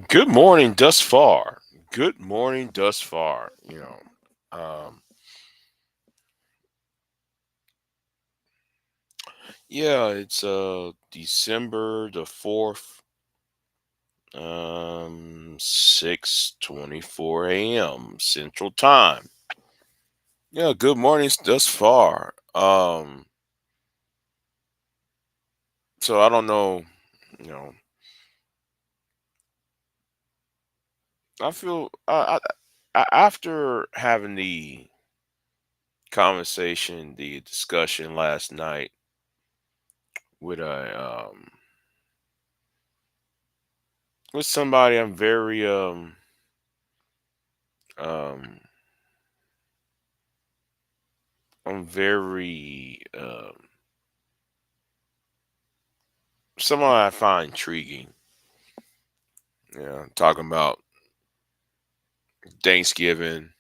Good morning thus far. Good morning thus far. Yeah, it's December the 4th, 6:24 a.m. Central Time. Yeah, good mornings thus far. So I don't know, you know, I feel after having the conversation, the discussion last night with a with somebody I'm very um I'm very someone I find intriguing. Yeah, talking about Thanksgiving,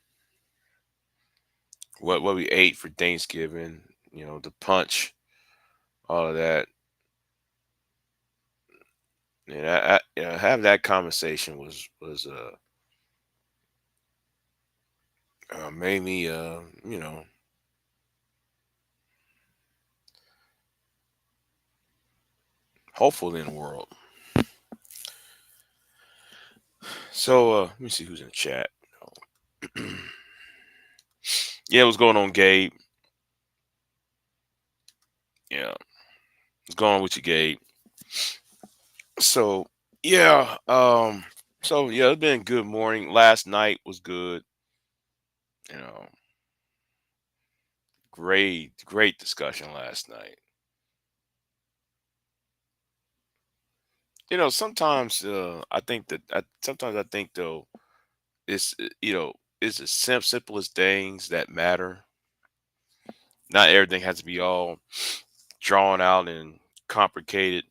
what we ate for Thanksgiving, the punch, all of that. And having that conversation was made me hopeful in the world. So let me see who's in the chat. Yeah, what's going on, Gabe? Yeah, what's going on with you, Gabe? So yeah, so it's been a good morning. Last night was good. You know, great discussion last night. Sometimes sometimes I think though it's the simplest things that matter. Not everything has to be all drawn out and complicated.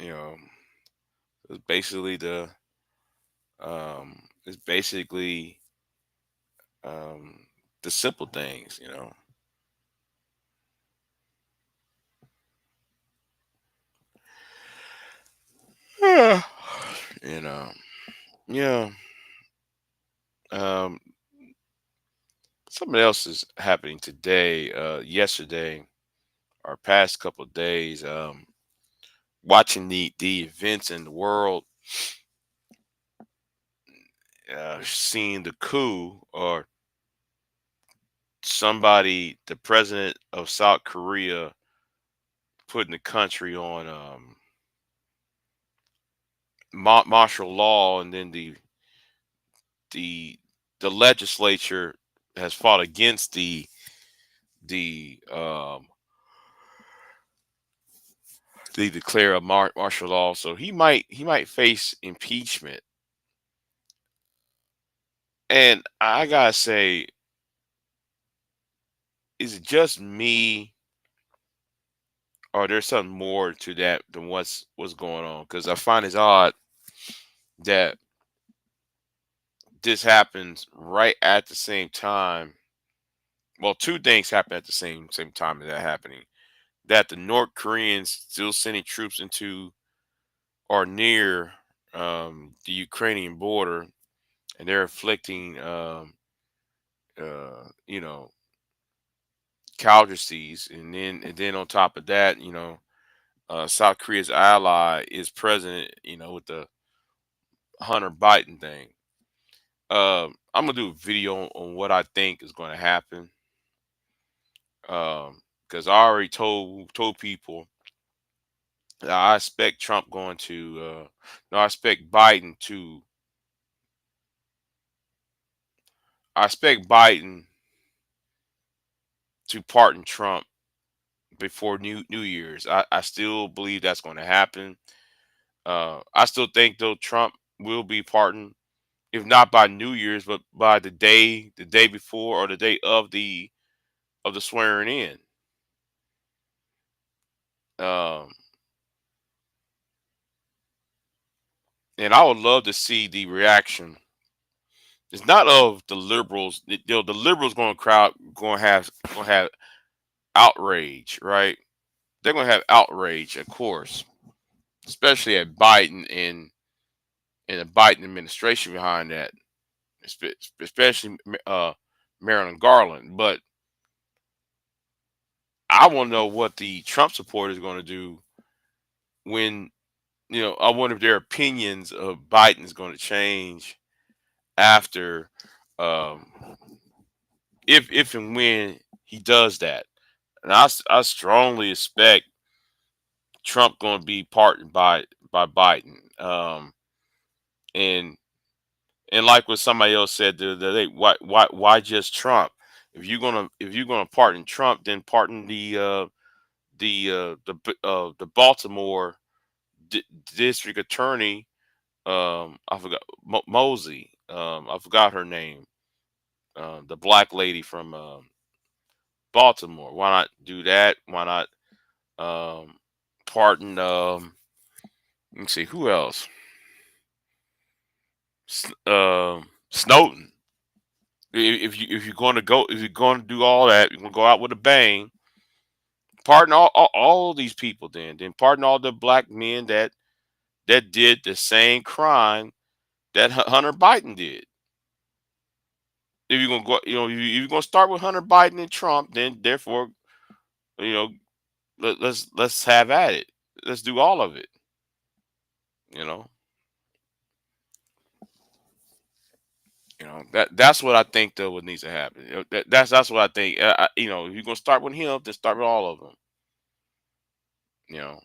You know, it's basically it's basically um the simple things. Yeah. You know, yeah. Um, Something else is happening today. Yesterday, or past couple of days. Watching the events in the world, seeing the coup or somebody, the president of South Korea, putting the country on martial law, and then the the legislature has fought against the they declare a martial law, so he might face impeachment. And I gotta say, is it just me, or there's something more to that than what's going on? Because I find it odd that this happens right at the same time. Well, two things happen at the same time as that happening. That the North Koreans still sending troops into or near the Ukrainian border, and they're inflicting you know casualties, and then on top of that, South Korea's ally is president, with the Hunter Biden thing. I'm gonna do a video on what I think is going to happen. Because I already told people that I expect Trump going to. No, I expect Biden to. I expect Biden to pardon Trump before New Year's. I still believe that's going to happen. I still think though Trump will be pardoned, if not by New Year's, but by the day before, or the day of the swearing in. Um, and I would love to see the reaction. It's not of the liberals. The liberals going to have outrage, right? They're going to have outrage, of course. especially at Biden and the Biden administration behind that, especially Marilyn Garland. But I want to know what the Trump supporters are going to do when, I wonder if their opinions of Biden is going to change after, um, if and when he does that. And I strongly expect Trump going to be pardoned by Biden. And and like what somebody else said the other day, why just Trump? If you're gonna pardon Trump, then pardon the Baltimore di- district attorney. I forgot Mosey. I forgot her name. The black lady from Baltimore. Why not do that? Why not pardon? Let me see who else. Snowden. If you're going to do all that, you're going to go out with a bang. Pardon all these people. Then pardon all the black men that did the same crime that Hunter Biden did. If you're gonna go, if you're gonna start with Hunter Biden and Trump, then therefore, you know, let's have at it. Let's do all of it. You know, that's what I think though. What needs to happen. That's what I think. If you're gonna start with him, then start with all of them. You know.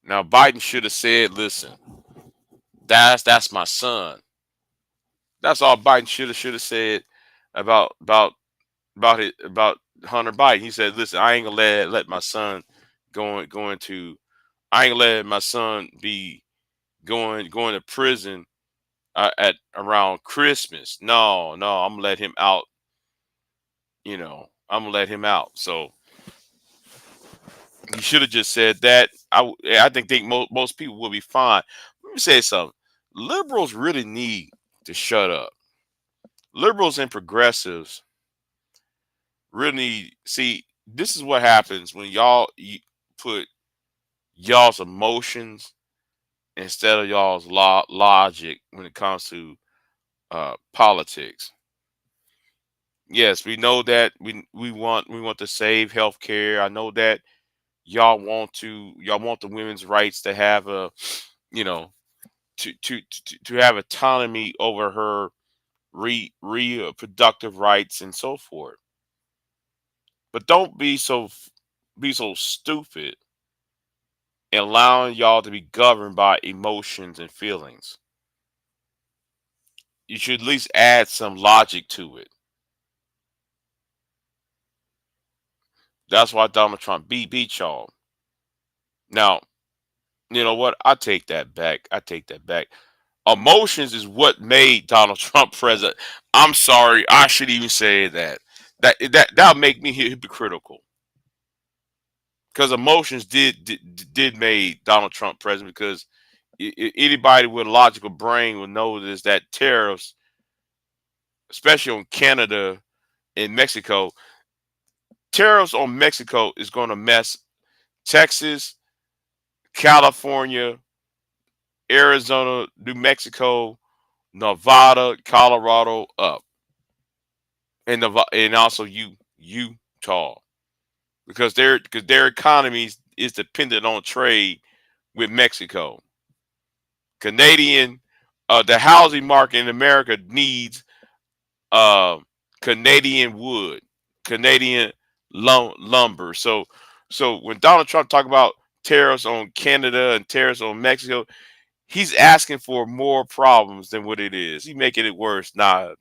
Now Biden should have said, "Listen, that's my son." That's all Biden should have said about about about Hunter Biden. He said, "Listen, I ain't gonna let my son going to I ain't gonna let my son be going to prison at around Christmas. No, no, I'm gonna let him out. I'm gonna let him out." So he should have just said that. I think most people will be fine. Let me say something. Liberals really need to shut up. Liberals and progressives really see. This is what happens when you put y'all's emotions instead of y'all's logic when it comes to politics. Yes, we know that we want to save healthcare. I know that y'all want the women's rights to have you know to have autonomy over her reproductive rights and so forth. But don't be so stupid and allowing y'all to be governed by emotions and feelings. You should at least add some logic to it. That's why Donald Trump beat y'all. Now, you know what? I take that back. I take that back. Emotions is what made Donald Trump president. I'm sorry, I should even say that. That'll make me hypocritical because emotions did made Donald Trump president. Because anybody with a logical brain would know this that tariffs, especially on Canada and Mexico, tariffs on Mexico is going to mess Texas, California, Arizona, New Mexico, Nevada, Colorado up, and also Utah, because their economies is dependent on trade with Mexico. Canadian, the housing market in America needs uh, Canadian wood, Canadian lumber. So when Donald Trump talk about tariffs on Canada and tariffs on Mexico, he's asking for more problems than what it is. He's making it worse, not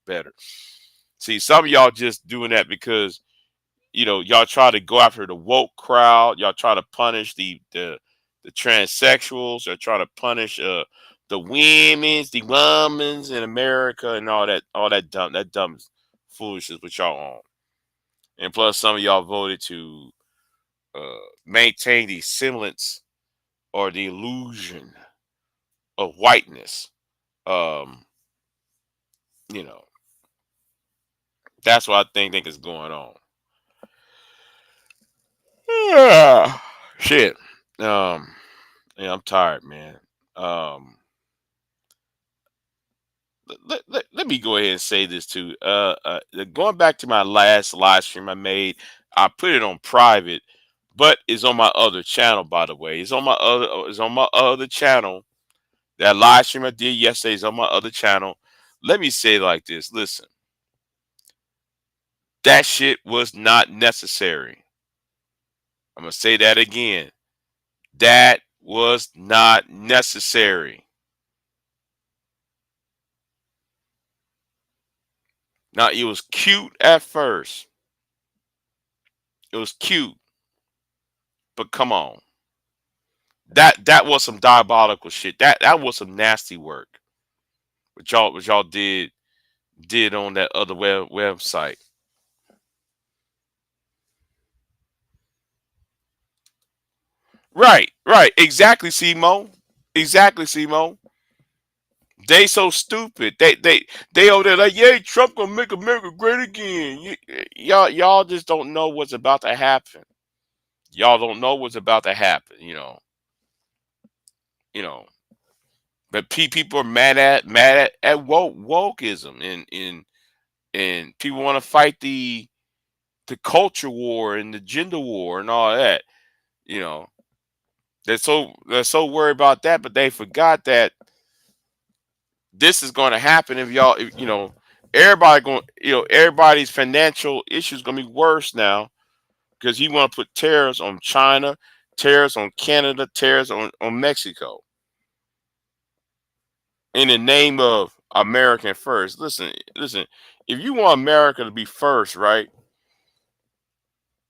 better. See, some of y'all just doing that because y'all try to go after the woke crowd. Y'all try to punish the transsexuals. Y'all try to punish the women's in America and all that dumb foolishness with y'all on. And plus, some of y'all voted to maintain the semblance or the illusion of whiteness. Um, you know, that's what I think is going on. Yeah. Shit. Um, yeah, I'm tired, man. Um, let me go ahead and say this too. Going back to my last live stream I made, I put it on private, but it's on my other channel. By the way, it's on my other channel. That live stream I did yesterday is on my other channel. Let me say it like this. Listen, that shit was not necessary. I'm gonna say that again. That was not necessary. Now it was cute at first. It was cute, but come on. That was some diabolical shit. That was some nasty work. What y'all did on that other website. Right, right. Exactly, Simo. Exactly, Simo. They so stupid. They over there like, yeah, Trump gonna make America great again. Y'all just don't know what's about to happen. Y'all don't know what's about to happen. You know. But people are mad at wokeism, and people want to fight the culture war and the gender war and all that. You know, they're so worried about that, but they forgot that this is going to happen if everybody's financial issues going to be worse now because you want to put tariffs on China, tariffs on Canada, tariffs on Mexico in the name of American first. Listen. If you want America to be first, right?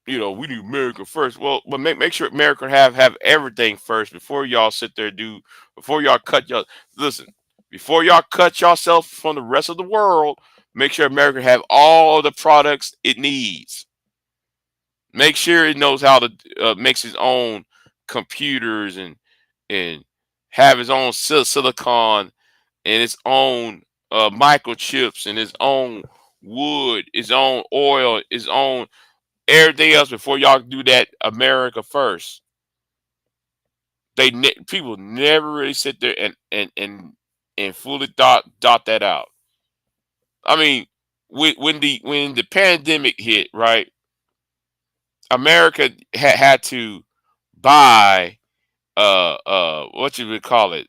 We need America first. Well, but make sure America have everything first before y'all sit there before y'all cut y'all listen before y'all cut yourself from the rest of the world. Make sure America have all the products it needs. Make sure it knows how to makes its own computers and have its own silicon and its own microchips and its own wood, its own oil, its own everything else before y'all do that America first. People never really sit there and fully dot that out. I mean, when the pandemic hit, right? America had to buy what you would call it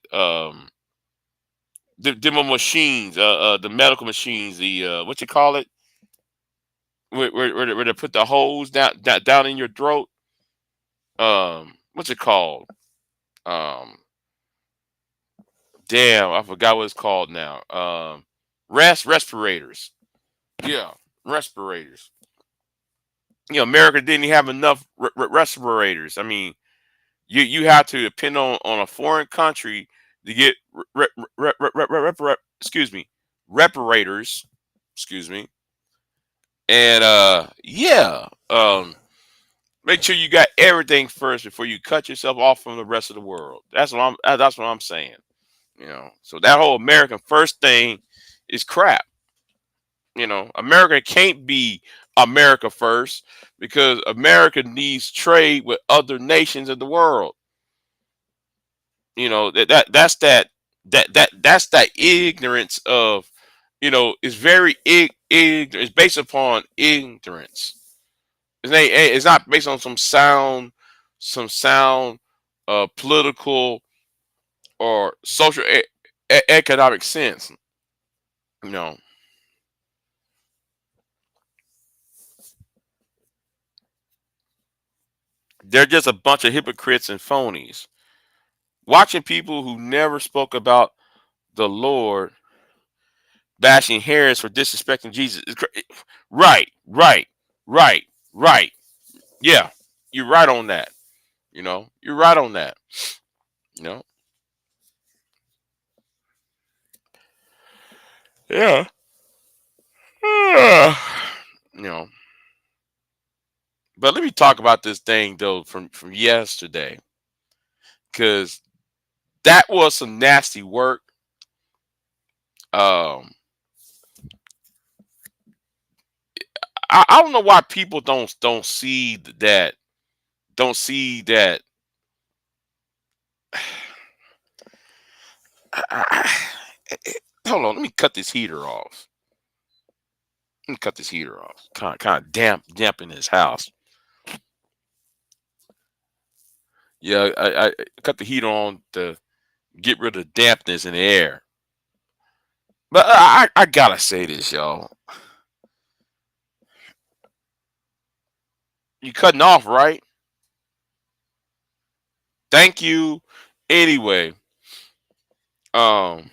the demo machines the medical machines the what you call it where they put the hose down in your throat what's it called um damn, I forgot what it's called now. Respirators. Yeah, respirators. America didn't have enough respirators. I mean, you have to depend on a foreign country to get excuse me reparators. Excuse me, and yeah, make sure you got everything first before you cut yourself off from the rest of the world. That's what I'm saying. So that whole American first thing is crap. America can't be America first because America needs trade with other nations of the world. That's that ignorance of it's very it's based upon ignorance. It's not based on some sound political or social economic sense. You know, they're just a bunch of hypocrites and phonies. Watching people who never spoke about the Lord bashing Harris for disrespecting Jesus. Right, right, right, right. Yeah, you're right on that. You're right on that. You know, yeah. you know, but let me talk about this thing though from yesterday because that was some nasty work. Um, I don't know why people don't see that Hold on, let me cut this heater off. Let me cut this heater off. Kind of damp in this house. Yeah, I cut the heater on to get rid of the dampness in the air. But I gotta say this, y'all. You cutting off, right? Thank you. Anyway, um,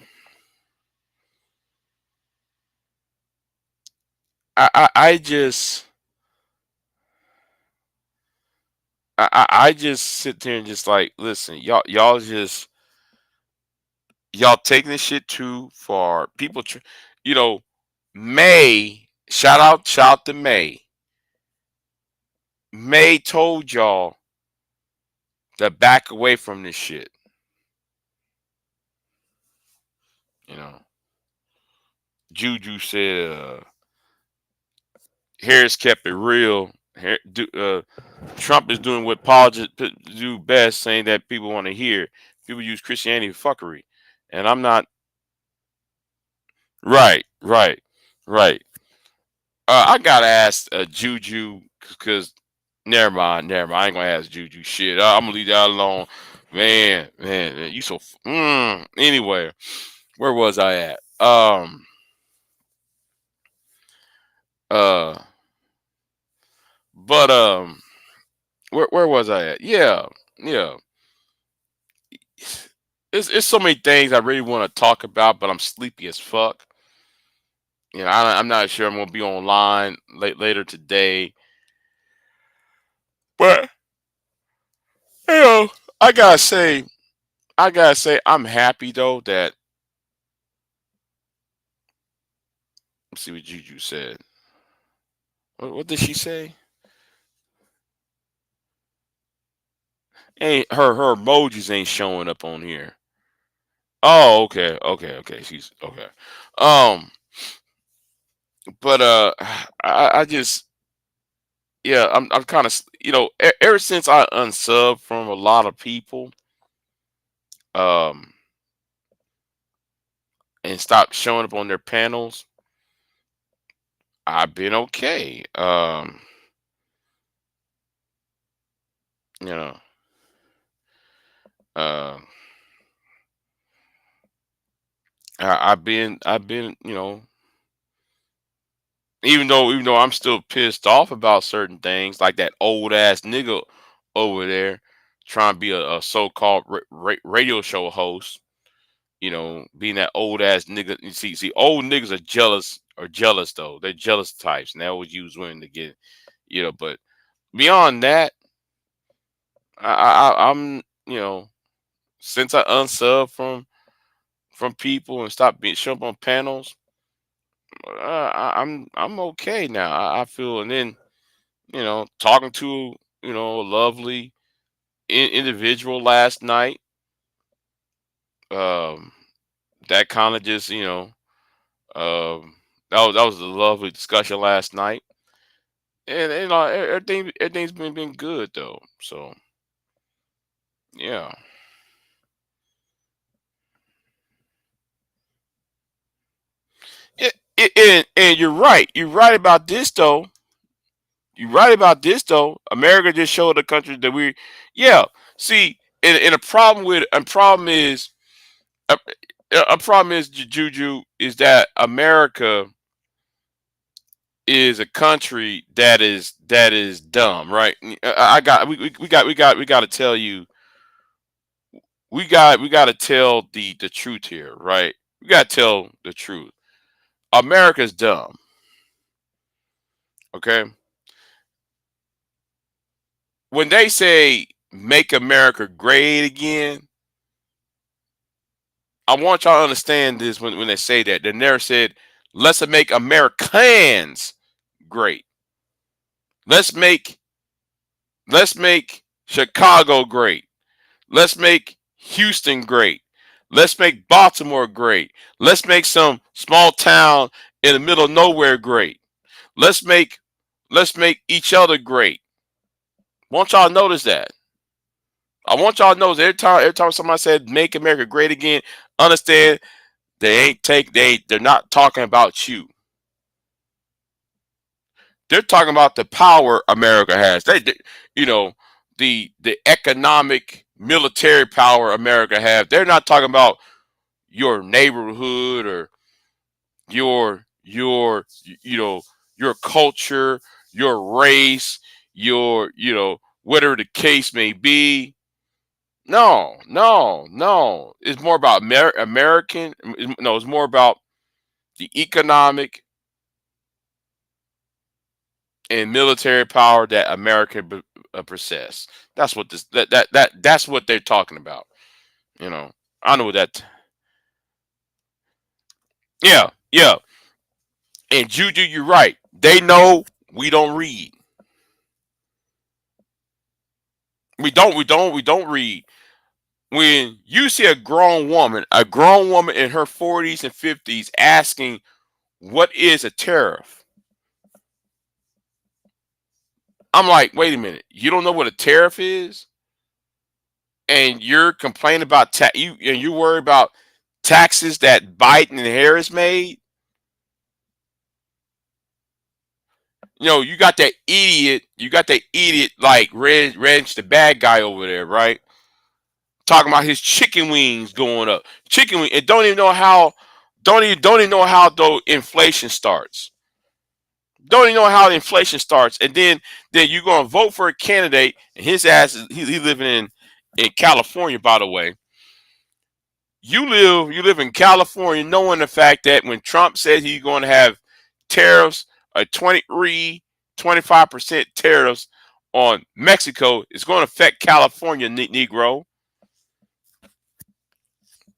I just I just sit there and just like listen, y'all taking this shit too far. People, you know, May shout out to May. May told y'all to back away from this shit. You know, Juju said Harris kept it real. Trump is doing what politics do best, saying that people want to hear. People use Christianity for fuckery, and I'm not right, right, right. I gotta ask Juju because never mind. I ain't gonna ask Juju shit. I'm gonna leave that alone. Man, you so. Anyway, where was I at? Uh, but where was I at? Yeah. It's so many things I really want to talk about, but I'm sleepy as fuck. You know, I'm not sure I'm gonna be online later today, but you know, I gotta say, I'm happy though that let's see what Juju said. What did she say? Ain't her emojis ain't showing up on here. Oh, okay. She's okay. Um, but I just yeah, I'm kind of ever since I unsubbed from a lot of people, um, and stopped showing up on their panels, I've been okay. You know, uh, I've been even though I'm still pissed off about certain things, like that old ass nigga over there trying to be a so-called radio show host. Being that old ass nigga. You see, old niggas are jealous though. They're jealous types, and they always use women to get, But beyond that, I'm, since I unsubbed from people and stopped being showing up on panels, I'm okay now. I feel, and then talking to a lovely individual last night. Um, that kind of just that was a lovely discussion last night, and everything's been good though. So yeah, and you're right about this though. You're right about this though. America just showed the country that yeah. See, and a, a problem is Juju is that America is a country that is dumb, right? I got we got to tell you we got to tell the truth here, right? We got to tell the truth. America's dumb, okay? When they say make America great again, I want y'all to understand this when they say that. They never said let's make Americans great. Let's make let's make Chicago great. Let's make Houston great. Let's make Baltimore great. Let's make some small town in the middle of nowhere great. Let's make let's make each other great. Want y'all to notice that. I want y'all to notice every time somebody said make America great again, Understand? They're not talking about you. They're talking about the power America has. You know, the economic military power America has. They're not talking about your neighborhood or your your culture, your race, your whatever the case may be. No, no, no. It's more about American. No, it's more about the economic and military power that America possess. That's what that's what they're talking about. You know, I know that. Yeah, yeah. And Juju, you're right. They know we don't read. We don't read. When you see a grown woman in her 40s and 50s asking, "What is a tariff?" I'm like, wait a minute. You don't know what a tariff is, and you're complaining about you worry about taxes that Biden and Harris made. You got that idiot. You got that idiot like Reg the bad guy over there, right? Talking about his chicken wings going up. Chicken wing, and don't even know how though inflation starts. Don't even know how the inflation starts, and then you're gonna vote for a candidate, and his ass is he living in California, by the way. You live in California, knowing the fact that when Trump said he's going to have tariffs, a 25% tariffs on Mexico, is going to affect California, Negro.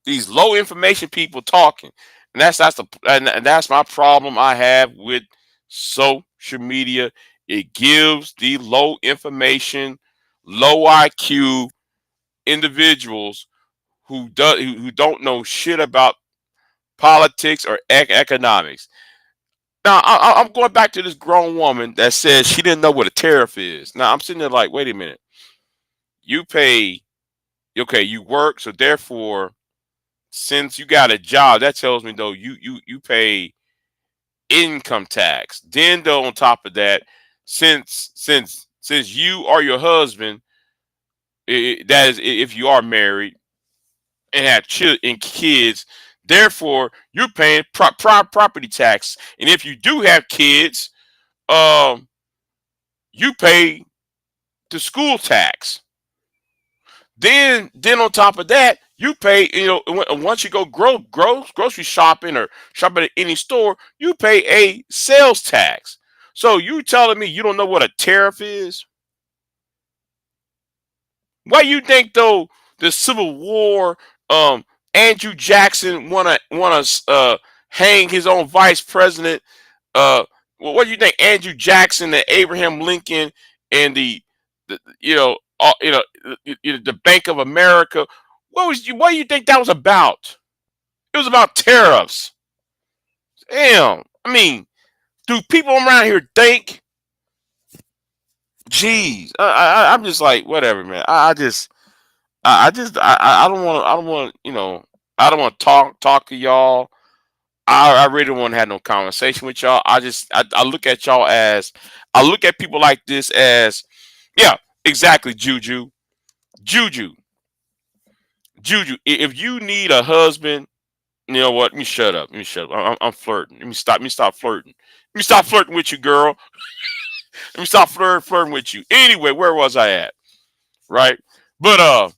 These low information people talking, and that's my problem I have with social media. It gives the low information, low IQ individuals who don't know shit about politics or economics. Now I'm going back to this grown woman that says she didn't know what a tariff is. Now I'm sitting there like, wait a minute. You pay, okay, you work, so therefore, since you got a job, that tells me though you pay income tax. Then though, on top of that, since you or your husband, that is if you are married and have children and kids, therefore you're paying property tax. And if you do have kids, um, you pay the school tax. Then on top of that, you pay. Once you go grocery shopping or shopping at any store, you pay a sales tax. So you telling me you don't know what a tariff is? Why you think though the Civil War, Andrew Jackson wanna hang his own vice president? What do you think Andrew Jackson and Abraham Lincoln and the the Bank of America? What do you think that was about? It was about tariffs. Damn. I mean, do people around here think? Jeez, I'm just like whatever, man. I don't want I don't want to talk to y'all. I really don't want to have no conversation with y'all. I look at y'all as I look at people like this as yeah, exactly, Juju, If you need a husband, you know what? Let me shut up. Let me shut up. I'm flirting. Let me stop flirting. Let me stop flirting with you, girl. Let me stop flirting with you. Anyway, where was I at? Right? But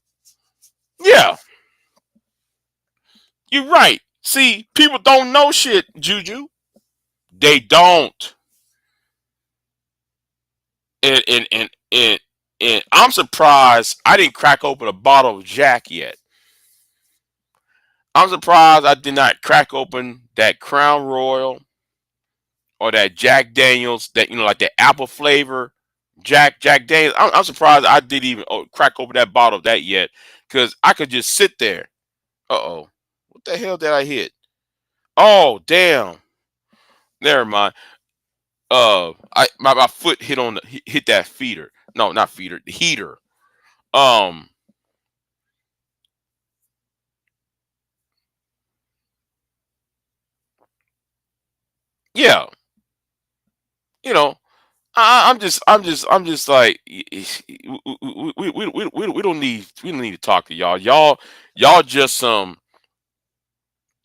yeah, you're right. See, people don't know shit, Juju. They don't. And I'm surprised I didn't crack open a bottle of Jack yet. I'm surprised I did not crack open that Crown Royal or that Jack Daniels, that like the apple flavor Jack Daniels. I'm surprised I didn't even crack open that bottle of that yet, because I could just sit there. Uh-oh. What the hell did I hit? Oh, damn. Never mind. My foot hit that feeder. No, not feeder, the heater. Um yeah, you know, I'm just like we don't need to talk to y'all. Y'all just some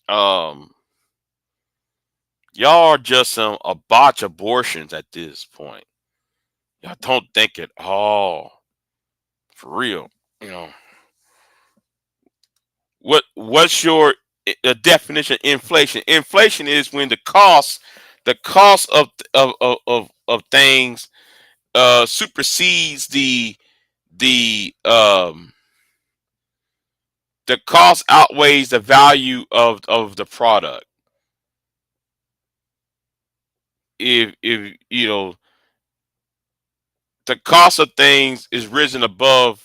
um y'all are just some a botch abortions at this point. Y'all don't think at all for real. You know what's your definition of inflation? Inflation is when the cost of things supersedes the the cost outweighs the value of the product. If you know the cost of things is risen above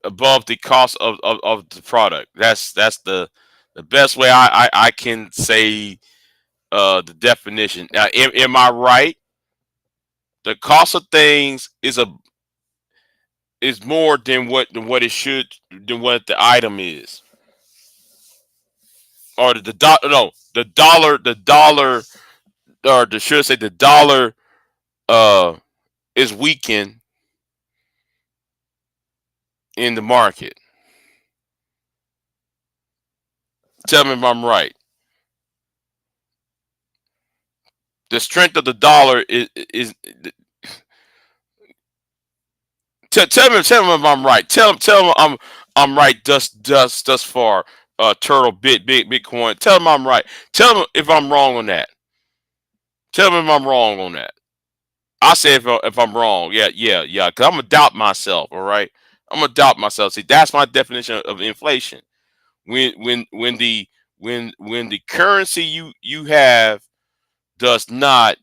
the cost of the product. That's the best way I can say the definition. Now, am I right? The cost of things is more than what it should than what the item is, or the no the dollar or the should say the dollar uh is weakened in the market. Tell me if I'm right. The strength of the dollar is tell me if I'm right. Tell me I'm right thus far. Turtle Bitcoin. Tell me I'm right. Tell me if I'm wrong on that. Tell me if I'm wrong on that. I say if I'm wrong. Yeah. Cause I'm gonna doubt myself. All right. I'm gonna doubt myself. See, that's my definition of inflation. When when the currency you have does not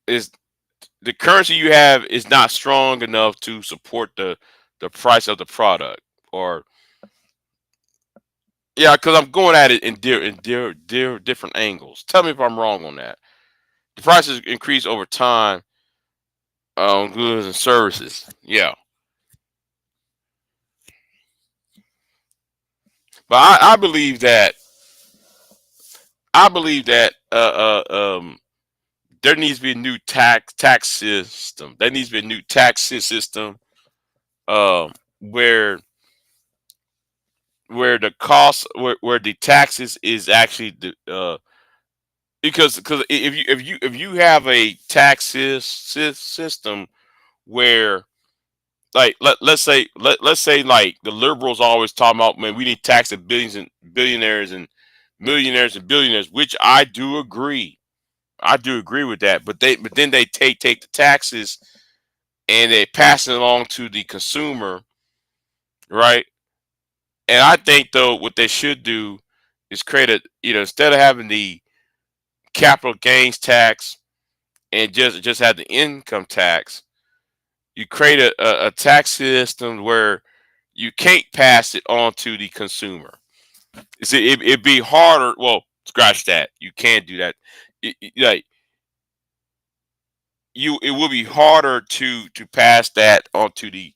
is the currency you have is not strong enough to support the price of the product. Or yeah, because I'm going at it in different angles. Tell me if I'm wrong on that. The prices increase over time on goods and services. Yeah, but I believe that there needs to be a new tax system. There needs to be a new tax system um, where the cost where the taxes is actually the because if you have a tax system where like let's say like the liberals always talk about, man, we need tax the billions and billionaires and millionaires and billionaires, which I do agree. I do agree with that. But then they take the taxes and they pass it along to the consumer, right? And I think though what they should do is create a, instead of having the capital gains tax and just have the income tax, you create a tax system where you can't pass it on to the consumer. See, it'd be harder. Well, scratch that. You can't do that. Like it will be harder to pass that onto the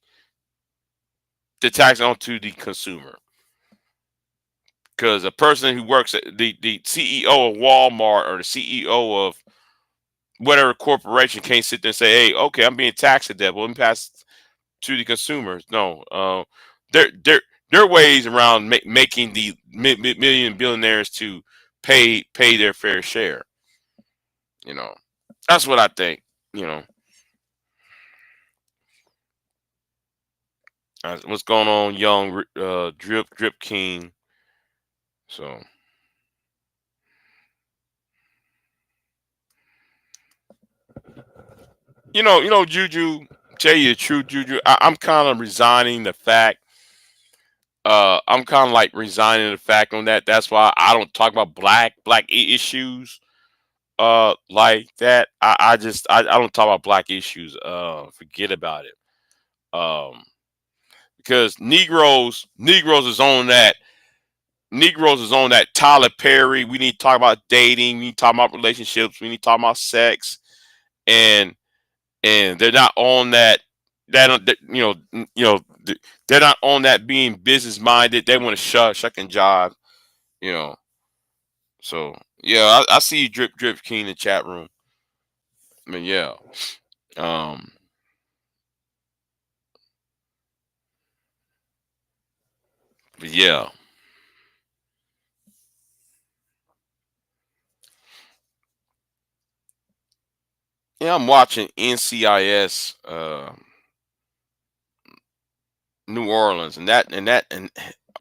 tax onto the consumer, because a person who works at the CEO of Walmart or the CEO of whatever corporation can't sit there and say, "Hey, okay, I'm being taxed at that. Well, let me pass to the consumers." No, there are ways around making the million billionaires to pay their fair share. You know, that's what I think. You know, what's going on, young drip king. So Juju. Tell you the truth, Juju. I'm kind of resigning the fact. I'm kind of like resigning the fact on that. That's why I don't talk about black issues like that. I don't talk about black issues. Forget about it. Um, because Negroes is on that. Negroes is on that Tyler Perry. We need to talk about dating. We need to talk about relationships. We need to talk about sex. And they're not on that. that don't that, they're not on that being business minded. They want to shuck and jive. You know. So yeah, I see you drip king in the chat room. I mean, yeah. Um, but yeah. Yeah, I'm watching NCIS New Orleans and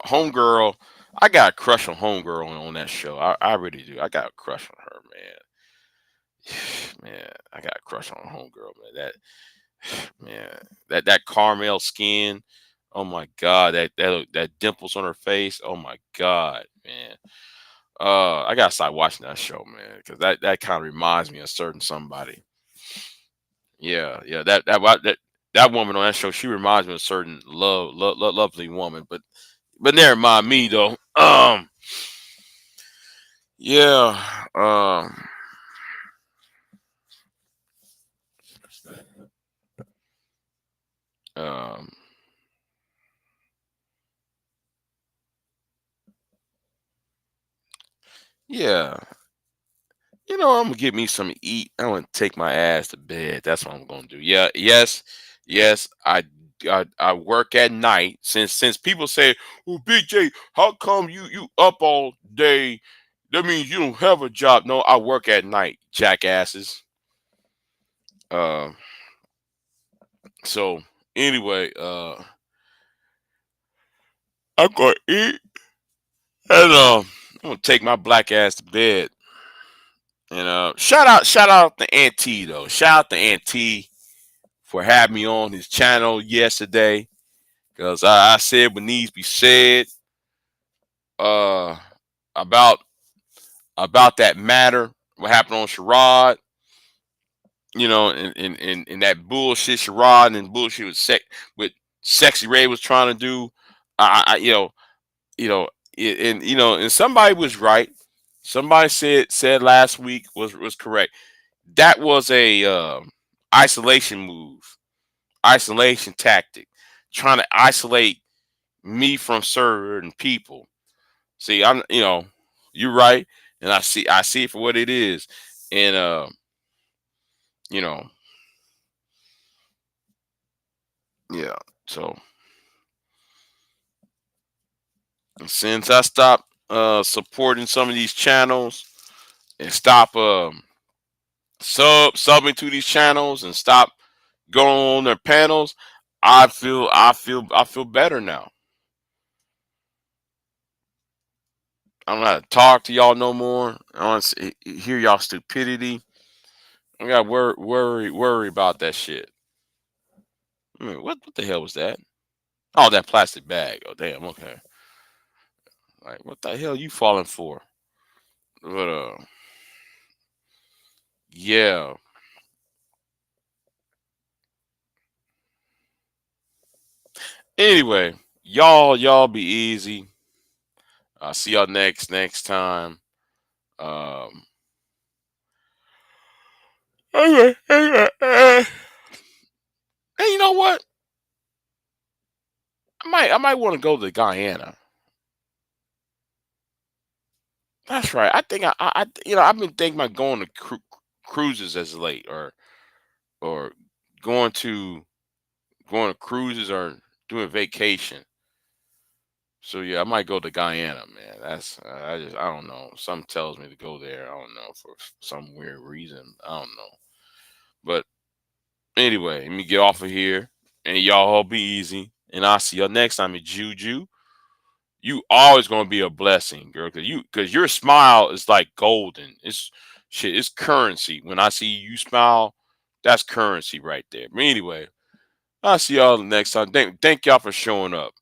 Homegirl. I got a crush on Homegirl on that show. I really do. I got a crush on her, man. Man, I got a crush on Homegirl, man. Man, that caramel skin. Oh my god, that dimples on her face. Oh my god, man. I gotta start watching that show, man, because that kind of reminds me of certain somebody. Yeah, yeah. That woman on that show, she reminds me of a certain lovely woman. But never mind me though. Yeah. Um. Yeah. I'm gonna get me some to eat. I'm gonna take my ass to bed. That's what I'm gonna do. Yeah. Yes. Yes. I work at night. Since people say, "Well, Big J, how come you up all day? That means you don't have a job." No, I work at night, jackasses. Um. So anyway, I'm gonna eat and I'm gonna take my black ass to bed. And shout out to Auntie though. Shout out to Auntie for having me on his channel yesterday. Cause I said what needs to be said uh about that matter, what happened on Sherrod, and that bullshit Sherrod and bullshit with Sexy Ray was trying to do. I you know, and somebody was right. Somebody said last week was correct. That was a isolation move, isolation tactic, trying to isolate me from certain people. See, you're right, and I see it for what it is, and you know, yeah. So since I stopped supporting some of these channels and stop subbing to these channels and stop going on their panels, I feel better now. I don't have to talk to y'all no more. I don't want to hear y'all stupidity. I got worry about that shit. I mean, what the hell was that? Oh, that plastic bag. Oh, damn. Okay. Like, what the hell you falling for? But yeah. Anyway, y'all be easy. I'll see y'all next time. Um. Okay. Hey, you know what? I might want to go to Guyana. That's right. I think I've been thinking about going to cruises as late, or going to cruises or doing vacation. So yeah, I might go to Guyana, man. I don't know. Something tells me to go there. I don't know for some weird reason. I don't know. But anyway, let me get off of here, and y'all all be easy. And I'll see y'all next time at Juju. You always gonna be a blessing, girl, because your smile is like golden. It's shit. It's currency. When I see you smile, that's currency right there. But anyway, I'll see y'all next time. Thank y'all for showing up.